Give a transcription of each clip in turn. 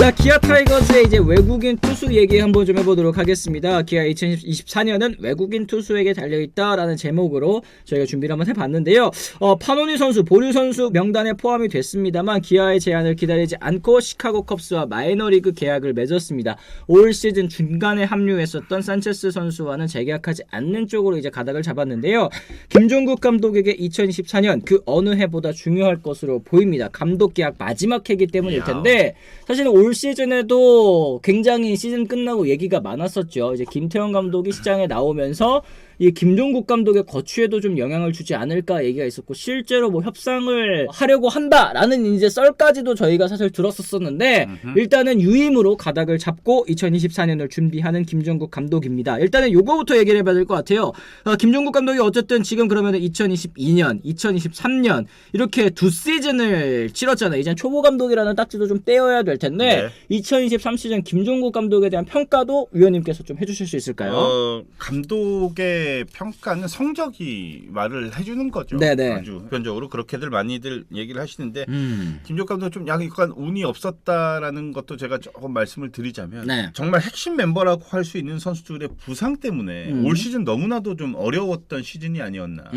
자, 기아 타이거즈의 이제 외국인 투수 얘기 한번 좀 해보도록 하겠습니다. 기아 2024년은 외국인 투수에게 달려있다라는 제목으로 저희가 준비를 한번 해봤는데요. 파노니 선수 보류 선수 명단에 포함이 됐습니다만 기아의 제안을 기다리지 않고 시카고 컵스와 마이너리그 계약을 맺었습니다. 올 시즌 중간에 합류했었던 산체스 선수와는 재계약하지 않는 쪽으로 이제 가닥을 잡았는데요. 김종국 감독에게 2024년 그 어느 해보다 중요할 것으로 보입니다. 감독 계약 마지막 해이기 때문일 텐데 사실은 올 시즌에도 굉장히 시즌 끝나고 얘기가 많았었죠. 이제 김태형 감독이 시장에 나오면서 이 김종국 감독의 거취에도 좀 영향을 주지 않을까 얘기가 있었고, 실제로 뭐 협상을 하려고 한다라는 이제 썰까지도 저희가 사실 들었었는데 일단은 유임으로 가닥을 잡고 2024년을 준비하는 김종국 감독입니다. 일단은 요거부터 얘기를 해봐야 될 것 같아요. 김종국 감독이 어쨌든 지금 그러면 2022년, 2023년 이렇게 두 시즌을 치렀잖아요. 이제 초보 감독이라는 딱지도 좀 떼어야 될 텐데 2023 시즌 김종국 감독에 대한 평가도 위원님께서 좀 해주실 수 있을까요? 감독의 평가는 성적이 말을 해주는 거죠. 네네. 아주 보편적으로 그렇게들 많이들 얘기를 하시는데 김종국 감독은 좀 약간 운이 없었다라는 것도 제가 조금 말씀을 드리자면 정말 핵심 멤버라고 할 수 있는 선수들의 부상 때문에 올 시즌 너무나도 좀 어려웠던 시즌이 아니었나.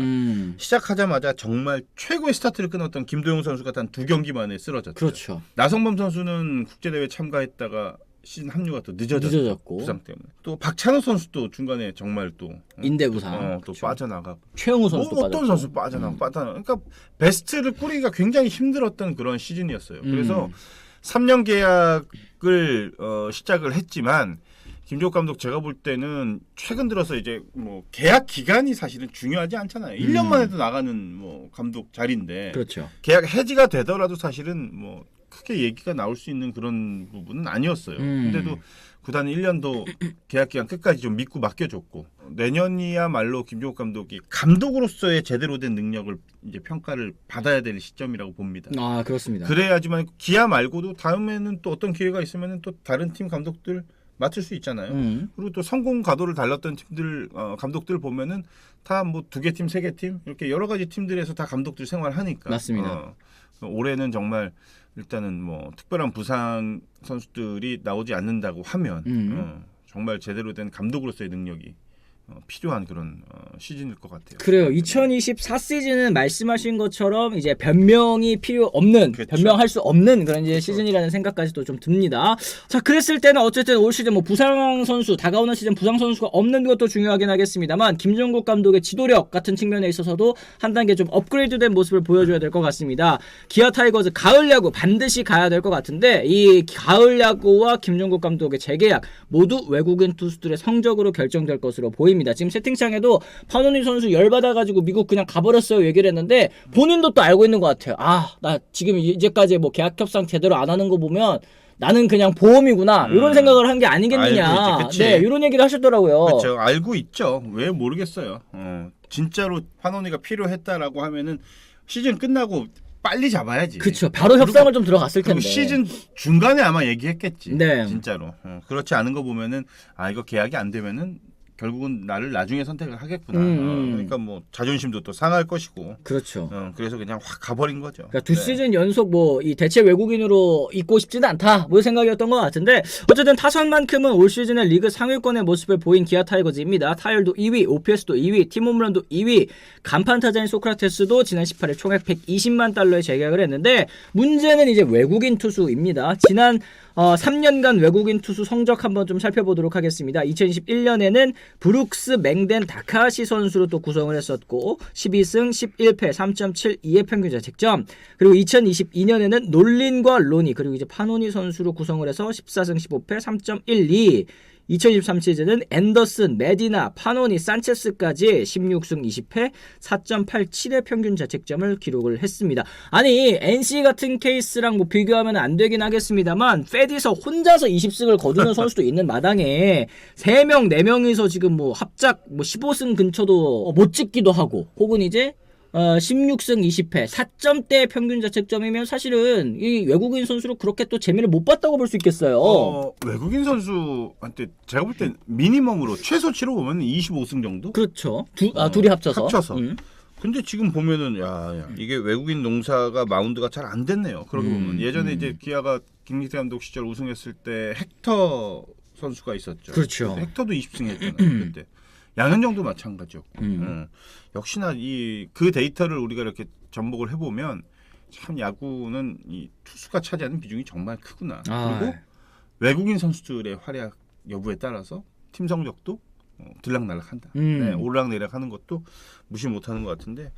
시작하자마자 정말 최고의 스타트를 끊었던 김도영 선수가 단 2경기 만에 쓰러졌죠. 그렇죠. 나성범 선수는 국제대회 참가했다가 시즌 합류가 또 늦어졌고 부상 때문에. 또 박찬호 선수도 중간에 정말 또 인대 부상 또 빠져나가고. 최영우 선수도 빠졌고. 어떤 선수 빠져나가고. 그러니까 베스트를 꾸리기가 굉장히 힘들었던 그런 시즌이었어요. 그래서 3년 계약을 시작을 했지만 김종국 감독 제가 볼 때는 최근 들어서 이제 뭐 계약 기간이 사실은 중요하지 않잖아요. 1년만 해도 나가는 뭐 감독 자리인데. 그렇죠. 계약 해지가 되더라도 사실은 뭐 크게 얘기가 나올 수 있는 그런 부분은 아니었어요. 근데도 구단은 1년도 계약 기간 끝까지 좀 믿고 맡겨줬고, 내년이야말로 김종국 감독이 감독으로서의 제대로 된 능력을 이제 평가를 받아야 될 시점이라고 봅니다. 아, 그렇습니다. 그래야지만 기아 말고도 다음에는 또 어떤 기회가 있으면 또 다른 팀 감독들 맡을 수 있잖아요. 그리고 또 성공 가도를 달렸던 팀들 감독들 보면은 다 뭐 2개 팀, 3개 팀 이렇게 여러 가지 팀들에서 다 감독들 생활하니까. 맞습니다. 올해는 정말 일단은 뭐 특별한 부상 선수들이 나오지 않는다고 하면 정말 제대로 된 감독으로서의 능력이 필요한 그런 시즌일 것 같아요. 그래요. 2024 시즌은 말씀하신 것처럼 이제 변명이 필요 없는, 변명할 수 없는 그런 이제 시즌이라는 생각까지도 좀 듭니다. 자, 그랬을 때는 어쨌든 올 시즌 뭐 부상 선수, 다가오는 시즌 부상 선수가 없는 것도 중요하긴 하겠습니다만 김종국 감독의 지도력 같은 측면에 있어서도 한 단계 좀 업그레이드된 모습을 보여줘야 될 것 같습니다. 기아 타이거즈 가을 야구 반드시 가야 될 것 같은데 이 가을 야구와 김종국 감독의 재계약 모두 외국인 투수들의 성적으로 결정될 것으로 보입니다. 지금 채팅창에도 파노니 선수 열받아가지고 미국 그냥 가버렸어요 얘기를 했는데 본인도 또 알고 있는 것 같아요. 나 지금 이제까지 뭐 계약 협상 제대로 안 하는 거 보면 나는 그냥 보험이구나 이런 생각을 한 게 아니겠느냐. 네, 이런 얘기를 하셨더라고요. 그렇죠. 알고 있죠. 왜 모르겠어요. 진짜로 파노니가 필요했다라고 하면은 시즌 끝나고 빨리 잡아야지. 그렇죠. 바로 협상을 좀 들어갔을 텐데. 시즌 중간에 아마 얘기했겠지. 네. 진짜로. 그렇지 않은 거 보면은 이거 계약이 안 되면은 결국은 나를 나중에 선택을 하겠구나. 그러니까 뭐 자존심도 또 상할 것이고. 그렇죠. 그래서 그냥 확 가버린 거죠. 그러니까 2시즌 연속 뭐 이 대체 외국인으로 있고 싶지는 않다 뭐 생각이었던 것 같은데 어쨌든 타선만큼은 올 시즌에 리그 상위권의 모습을 보인 기아 타이거즈입니다. 타율도 2위, OPS도 2위, 팀 홈런도 2위, 간판 타자인 소크라테스도 지난 18일 총액 120만 달러에 재계약을 했는데 문제는 이제 외국인 투수입니다. 지난 3년간 외국인 투수 성적 한번 좀 살펴보도록 하겠습니다. 2021년에는 브룩스 맹덴 다카시 선수로 또 구성을 했었고 12승 11패 3.72의 평균 자책점, 그리고 2022년에는 놀린과 로니 그리고 이제 파노니 선수로 구성을 해서 14승 15패 3.12, 2023 시즌은 앤더슨, 메디나, 파노니, 산체스까지 16승 20패 4.87의 평균 자책점을 기록을 했습니다. 아니 NC 같은 케이스랑 뭐 비교하면 안 되긴 하겠습니다만 페디서 혼자서 20승을 거두는 선수도 있는 마당에 3명, 4명이서 지금 뭐 합작 뭐 15승 근처도 못 찍기도 하고 혹은 이제 16승 20패 4점대 평균 자책점이면 사실은 이 외국인 선수로 그렇게 또 재미를 못 봤다고 볼 수 있겠어요. 외국인 선수한테 제가 볼 땐 미니멈으로 최소치로 보면 25승 정도? 그렇죠. 둘이 합쳐서. 근데 지금 보면은 야 이게 외국인 농사가 마운드가 잘 안 됐네요. 그러고 보면 예전에 이제 기아가 김기태 감독 시절 우승했을 때 헥터 선수가 있었죠. 그렇죠. 헥터도 20승 했잖아요. 그때. 양현종도 마찬가지였고. 역시나 그 데이터를 우리가 이렇게 접목을 해보면 참 야구는 이 투수가 차지하는 비중이 정말 크구나. 그리고 외국인 선수들의 활약 여부에 따라서 팀 성적도 들락날락한다. 네, 오르락내리락하는 것도 무시 못하는 것 같은데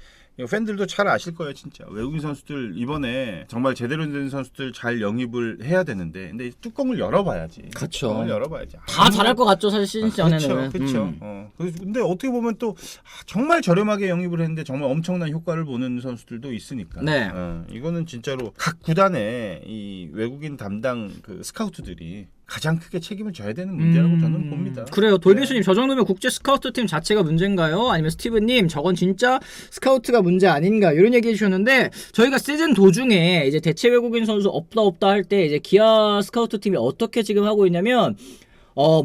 팬들도 잘 아실 거예요, 진짜. 외국인 선수들 이번에 정말 제대로 된 선수들 잘 영입을 해야 되는데, 근데 뚜껑을 열어봐야지. 그렇죠. 뚜껑을 열어봐야지. 다 잘할 것 같죠, 사실 시즌 전에는. 그렇죠. 근데 어떻게 보면 또 정말 저렴하게 영입을 했는데 정말 엄청난 효과를 보는 선수들도 있으니까. 네. 이거는 진짜로 각 구단의 이 외국인 담당 그 스카우트들이 가장 크게 책임을 져야 되는 문제라고 저는 봅니다. 그래요. 돌비수님, 저 정도면 국제 스카우트 팀 자체가 문제인가요? 아니면 스티브님, 저건 진짜 스카우트가 문제 아닌가? 이런 얘기 해주셨는데, 저희가 시즌 도중에 이제 대체 외국인 선수 없다 할 때 이제 기아 스카우트 팀이 어떻게 지금 하고 있냐면,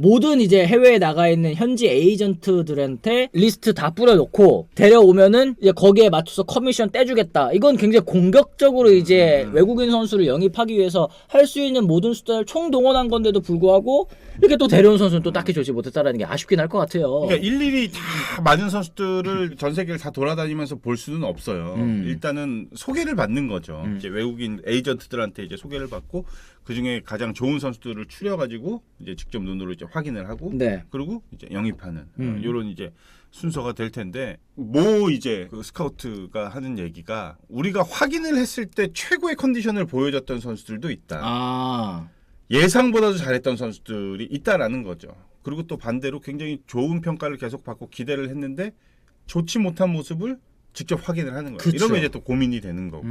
모든 이제 해외에 나가 있는 현지 에이전트들한테 리스트 다 뿌려놓고 데려오면은 이제 거기에 맞춰서 커미션 떼주겠다. 이건 굉장히 공격적으로 이제 외국인 선수를 영입하기 위해서 할 수 있는 모든 수단을 총동원한 건데도 불구하고 이렇게 또 데려온 선수는 또 딱히 좋지 못했다라는 게 아쉽긴 할 것 같아요. 그러니까 일일이 다 많은 선수들을 전 세계를 다 돌아다니면서 볼 수는 없어요. 일단은 소개를 받는 거죠. 이제 외국인 에이전트들한테 이제 소개를 받고 그 중에 가장 좋은 선수들을 추려가지고 이제 직접 눈으로 이제 확인을 하고, 네. 그리고 이제 영입하는 이런 이제 순서가 될 텐데, 뭐 이제 그 스카우트가 하는 얘기가 우리가 확인을 했을 때 최고의 컨디션을 보여줬던 선수들도 있다. 예상보다도 잘했던 선수들이 있다라는 거죠. 그리고 또 반대로 굉장히 좋은 평가를 계속 받고 기대를 했는데 좋지 못한 모습을 직접 확인을 하는 거예요. 그쵸. 이러면 이제 또 고민이 되는 거고.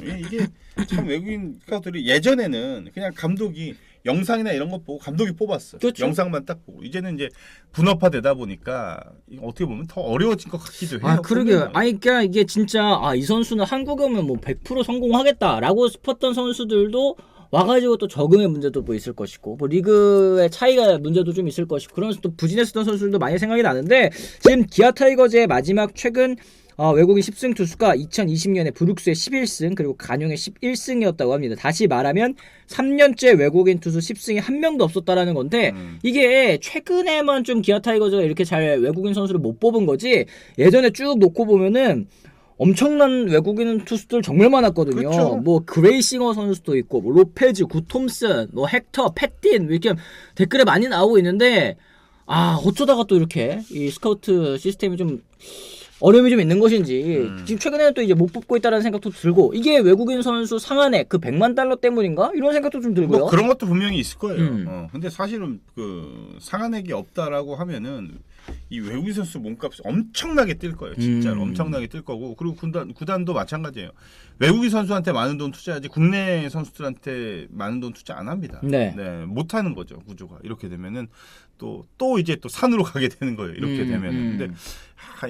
이게 참 외국인 스카우트들이 예전에는 그냥 감독이 영상이나 이런 거 보고 감독이 뽑았어. 그렇죠. 영상만 딱 보고. 이제는 이제 분업화되다 보니까 어떻게 보면 더 어려워진 것 같기도 해요. 그러게요. 그러니까 이게 진짜 이 선수는 한국에 오면 뭐 100% 성공하겠다라고 싶었던 선수들도 와가지고 또 적응의 문제도 뭐 있을 것이고, 뭐 리그의 차이가 문제도 좀 있을 것이고, 그러면서 또 부진했었던 선수들도 많이 생각이 나는데, 지금 기아 타이거즈의 마지막 최근 외국인 10승 투수가 2020년에 브룩스의 11승 그리고 간용의 11승이었다고 합니다. 다시 말하면 3년째 외국인 투수 10승이 한 명도 없었다라는 건데, 이게 최근에만 좀 기아 타이거즈가 이렇게 잘 외국인 선수를 못 뽑은 거지, 예전에 쭉 놓고 보면은 엄청난 외국인 투수들 정말 많았거든요. 그렇죠. 뭐 그레이싱어 선수도 있고, 뭐 로페즈, 구톰슨, 뭐 헥터, 패틴, 이렇게 댓글에 많이 나오고 있는데, 어쩌다가 또 이렇게 이 스카우트 시스템이 좀 어려움이 좀 있는 것인지 지금 최근에는 또 이제 못 뽑고 있다는 생각도 들고, 이게 외국인 선수 상한액 그 $100만 때문인가? 이런 생각도 좀 들고요. 뭐 그런 것도 분명히 있을 거예요. 근데 사실은 그 상한액이 없다라고 하면은 이 외국인 선수 몸값이 엄청나게 뛸 거예요. 진짜로 엄청나게 뛸 거고, 그리고 구단도 마찬가지예요. 외국인 선수한테 많은 돈 투자하지 국내 선수들한테 많은 돈 투자 안 합니다. 네. 못 하는 거죠, 구조가. 이렇게 되면은 또 이제 또 산으로 가게 되는 거예요. 이렇게 되면은. 근데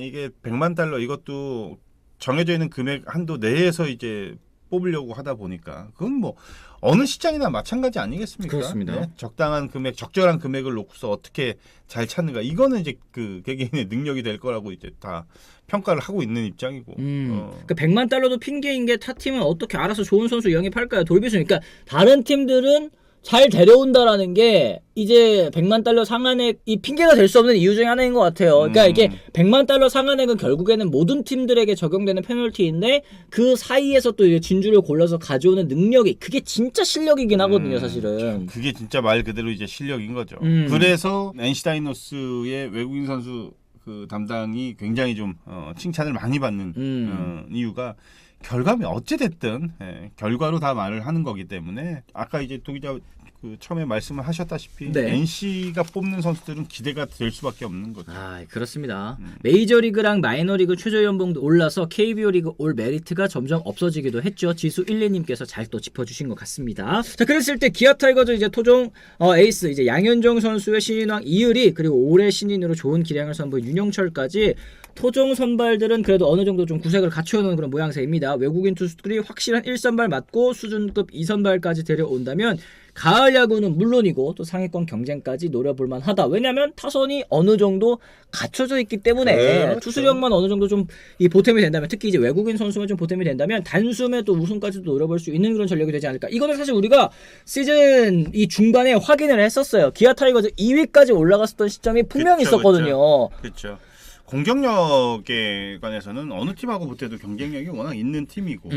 이게 $100만 이것도 정해져 있는 금액 한도 내에서 이제 뽑으려고 하다 보니까 그건 뭐 어느 시장이나 마찬가지 아니겠습니까? 그렇습니다. 네? 적당한 금액, 적절한 금액을 놓고서 어떻게 잘 찾는가, 이거는 이제 그 개개인의 능력이 될 거라고 이제 다 평가를 하고 있는 입장이고. 그러니까 $100만 핑계인 게 타 팀은 어떻게 알아서 좋은 선수 영입할까요? 돌비수. 그러니까 다른 팀들은 잘 데려온다라는 게 이제 $100만 상한액 이 핑계가 될 수 없는 이유 중에 하나인 것 같아요. 그러니까 이게 $100만 상한액은 결국에는 모든 팀들에게 적용되는 페널티인데, 그 사이에서 또 이제 진주를 골라서 가져오는 능력이, 그게 진짜 실력이긴 하거든요, 사실은. 그게 진짜 말 그대로 이제 실력인 거죠. 그래서 NC 다이노스의 외국인 선수 그 담당이 굉장히 좀 칭찬을 많이 받는 이유가, 결과면 어찌 됐든 결과로 다 말을 하는 거기 때문에, 아까 이제 도기자 그 처음에 말씀을 하셨다시피 NC가 뽑는 선수들은 기대가 될 수밖에 없는 거죠. 그렇습니다. 메이저리그랑 마이너리그 최저연봉도 올라서 KBO 리그 올 메리트가 점점 없어지기도 했죠. 지수 12님께서 잘 또 짚어주신 것 같습니다. 자, 그랬을 때 기아 타이거즈 이제 토종 에이스 이제 양현종 선수의 신인왕 이을이, 그리고 올해 신인으로 좋은 기량을 선보인 윤영철까지 토종 선발들은 그래도 어느 정도 좀 구색을 갖춰놓은 그런 모양새입니다. 외국인 투수들이 확실한 1선발 맞고 수준급 2선발까지 데려온다면 가을 야구는 물론이고 또 상위권 경쟁까지 노려볼만 하다. 왜냐면 타선이 어느 정도 갖춰져 있기 때문에 그렇죠. 투수력만 어느 정도 좀 이 보탬이 된다면, 특히 이제 외국인 선수만 좀 보탬이 된다면 단숨에 또 우승까지도 노려볼 수 있는 그런 전력이 되지 않을까. 이거는 사실 우리가 시즌 이 중반에 확인을 했었어요. 기아 타이거즈 2위까지 올라갔었던 시점이 분명히 있었거든요. 그렇죠. 공격력에 관해서는 어느 팀하고 붙어도 경쟁력이 워낙 있는 팀이고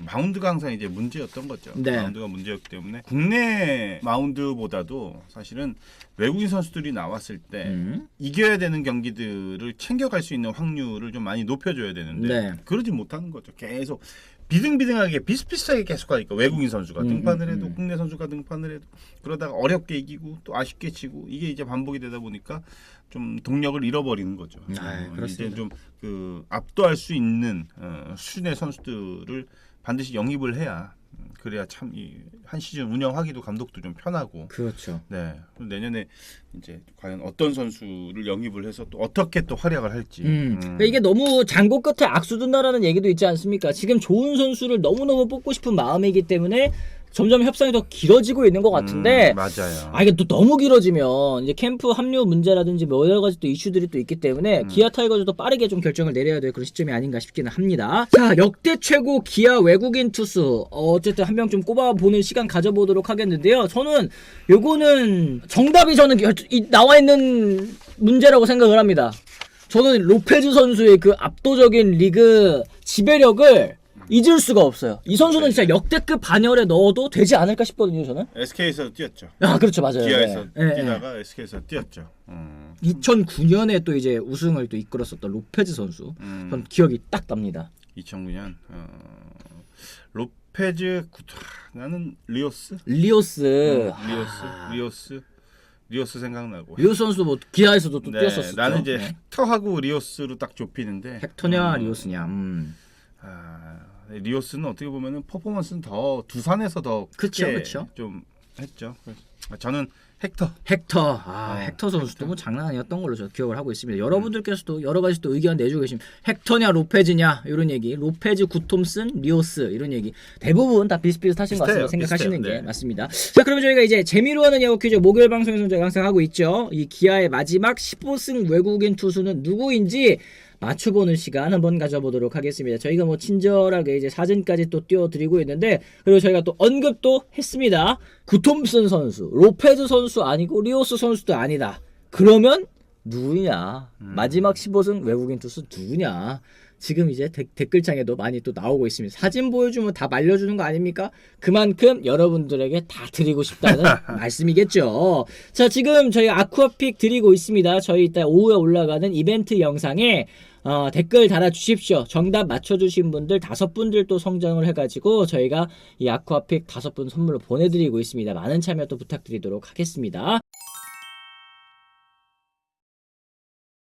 마운드가 항상 이제 문제였던 거죠. 네. 마운드가 문제였기 때문에 국내 마운드보다도 사실은 외국인 선수들이 나왔을 때 이겨야 되는 경기들을 챙겨갈 수 있는 확률을 좀 많이 높여줘야 되는데 네. 그러지 못하는 거죠. 계속 비등비등하게 비슷비슷하게 계속 가니까 외국인 선수가 등판을 해도 국내 선수가 등판을 해도 그러다가 어렵게 이기고 또 아쉽게 치고 이게 이제 반복이 되다 보니까 좀 동력을 잃어버리는 거죠. 이제 좀 그 압도할 수 있는 수준의 선수들을 반드시 영입을 해야 그래야 참 한 시즌 운영하기도 감독도 좀 편하고. 그렇죠. 네. 내년에 이제 과연 어떤 선수를 영입을 해서 또 어떻게 또 활약을 할지. 그러니까 이게 너무 장고 끝에 악수 둔다라는 얘기도 있지 않습니까? 지금 좋은 선수를 너무너무 뽑고 싶은 마음이기 때문에 점점 협상이 더 길어지고 있는 것 같은데, 맞아요. 이게 또 너무 길어지면 이제 캠프 합류 문제라든지 뭐 여러 가지 또 이슈들이 또 있기 때문에 기아 타이거즈도 빠르게 좀 결정을 내려야 될 그런 시점이 아닌가 싶기는 합니다. 자, 역대 최고 기아 외국인 투수, 어쨌든 한 명 좀 꼽아보는 시간 가져보도록 하겠는데요. 저는 요거는 정답이 저는 나와 있는 문제라고 생각을 합니다. 저는 로페즈 선수의 그 압도적인 리그 지배력을 잊을 수가 없어요. 이 선수는 진짜 역대급 반열에 넣어도 되지 않을까 싶거든요, 저는. SK에서 뛰었죠. 아, 그렇죠, 맞아요. 기아에서 네. 뛰다가 SK에서 뛰었죠. 2009년에 또 이제 우승을 또 이끌었었던 로페즈 선수. 전 기억이 딱 납니다. 2009년 로페즈 나는 리오스 생각나고. 리오스 선수도 뭐 기아에서도 또 네, 뛰었었죠. 나는 이제 헥터하고 리오스로 딱 좁히는데 헥터냐 리오스냐. 리오스는 어떻게 보면은 퍼포먼스는 더 두산에서 더 크게 좀 했죠. 저는 헥터. 헥터 선수도 뭐 장난 아니었던 걸로 저 기억을 하고 있습니다. 여러분들께서도 여러 가지 또 의견 내주고 계십니다. 헥터냐 로페즈냐 이런 얘기, 로페즈, 구톰슨, 리오스 이런 얘기 대부분 다 비슷비슷하신 것 같습니다. 생각하시는 게 맞습니다. 자, 그러면 저희가 이제 재미로 하는 야구 퀴즈 목요일 방송에서 저희가 항상 하고 있죠. 이 기아의 마지막 15승 외국인 투수는 누구인지 맞춰보는 시간 한번 가져보도록 하겠습니다. 저희가 뭐 친절하게 이제 사진까지 또 띄워드리고 있는데, 그리고 저희가 또 언급도 했습니다. 구톰슨 선수, 로페즈 선수 아니고 리오스 선수도 아니다. 그러면 누구냐? 마지막 15승 외국인 투수 누구냐? 지금 이제 댓글창에도 많이 또 나오고 있습니다. 사진 보여주면 다 말려주는 거 아닙니까? 그만큼 여러분들에게 다 드리고 싶다는 말씀이겠죠. 자, 지금 저희 아쿠아픽 드리고 있습니다. 저희 이따 오후에 올라가는 이벤트 영상에 댓글 달아주십시오. 정답 맞춰주신 분들 5분들 또 성정을 해가지고 저희가 이 아쿠아픽 5분 선물로 보내드리고 있습니다. 많은 참여 또 부탁드리도록 하겠습니다.